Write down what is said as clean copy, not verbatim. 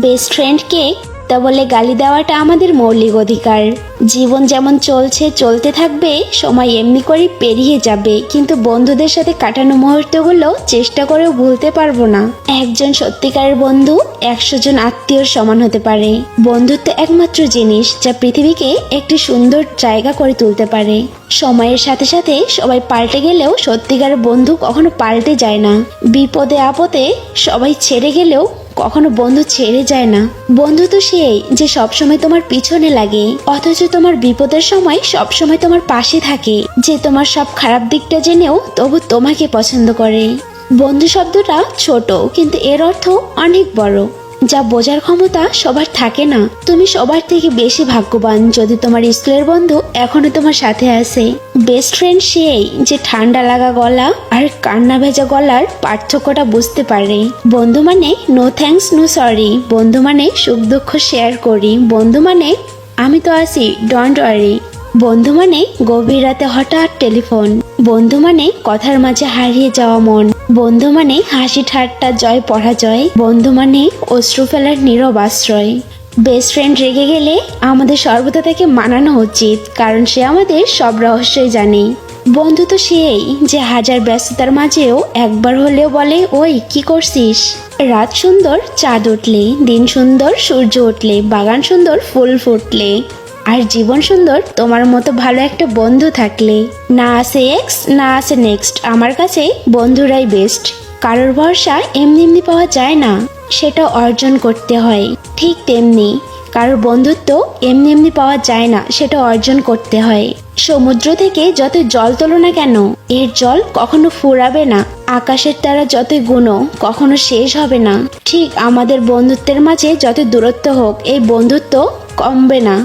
Best ফ্রেন্ডকে তা বলে গালি দেওয়াটা আমাদের মৌলিক অধিকার। জীবন যেমন চলছে চলতে থাকবে, সময় এমনি করে পেরিয়ে যাবে, কিন্তু বন্ধুদের সাথে কাটানো মুহূর্তগুলো চেষ্টা করেও ভুলতে পারবো না। একজন সত্যিকারের বন্ধু 100 জন আত্মীয়র সমান হতে পারে। বন্ধুত্ব একমাত্র জিনিস যা পৃথিবীকে একটি সুন্দর জায়গা করে তুলতে পারে। সময়ের সাথে সাথে সবাই পাল্টে গেলেও সত্যিকারের বন্ধু কখনো পাল্টে যায় না। বিপদে আপদে সবাই ছেড়ে গেলেও কখনো বন্ধু ছেড়ে যায় না। বন্ধু তো সেই যে সবসময় তোমার পিছনে লাগে, অথচ তোমার বিপদের সময় সবসময় তোমার পাশে থাকে, যে তোমার সব খারাপ দিকটা জেনেও তবু তোমাকে পছন্দ করে। বন্ধু শব্দটা ছোট, কিন্তু এর অর্থ অনেক বড়। যা বোঝার ক্ষমতা সবার থাকে না। তুমি সবার থেকে বেশি ভাগ্যবান যদি তোমার স্কুলের বন্ধু এখনো তোমার সাথে আছে। বেস্ট ফ্রেন্ড সেই যে ঠান্ডা লাগা গলা আর কান্না ভেজা গলার পার্থক্যটা বুঝতে পারে। বন্ধু মানে নো থ্যাঙ্কস নো সরি। বন্ধু মানে সুখ দুঃখ শেয়ার করি। বন্ধু মানে আমি তো আছি, ডোন্ট ওয়ারি। বন্ধু মানে গভীর রাতে হঠাৎ টেলিফোন। বন্ধু মানে কথার মাঝে হারিয়ে যাওয়া মন। বন্ধু মানে হাসি ঠাট্টা জয় পরাজয়। বন্ধু মানে অশ্রু ফেলার নীরব আশ্রয়। বেস্ট ফ্রেন্ড রেগে গেলে আমাদের সর্বদা তাকে মানানো উচিত, কারণ সে আমাদের সব রহস্যই জানে। বন্ধু তো সেই যে হাজার ব্যস্ততার মাঝেও একবার হলেও বলে, ওই কি করছিস। রাত সুন্দর চাঁদ উঠলে, দিন সুন্দর সূর্য উঠলে, বাগান সুন্দর ফুল ফুটলে, আর জীবন সুন্দর তোমার মতো ভালো একটা বন্ধু থাকলে। না আছে এক্স, না আছে নেক্সট, আমার কাছে বন্ধুরাই বেস্ট। কারোর ভরসা এমনি এমনি পাওয়া যায় না, সেটা অর্জন করতে হয়। ঠিক তেমনি কারোর বন্ধুত্ব এমনি এমনি পাওয়া যায় না, সেটা অর্জন করতে হয়। সমুদ্র থেকে যত জল তোলো না কেন, এর জল কখনো ফুরাবে না। আকাশের তারা যতই গুনো কখনো শেষ হবে না। ঠিক আমাদের বন্ধুত্বের মাঝে যত দূরত্ব হোক, এই বন্ধুত্ব কমবে না।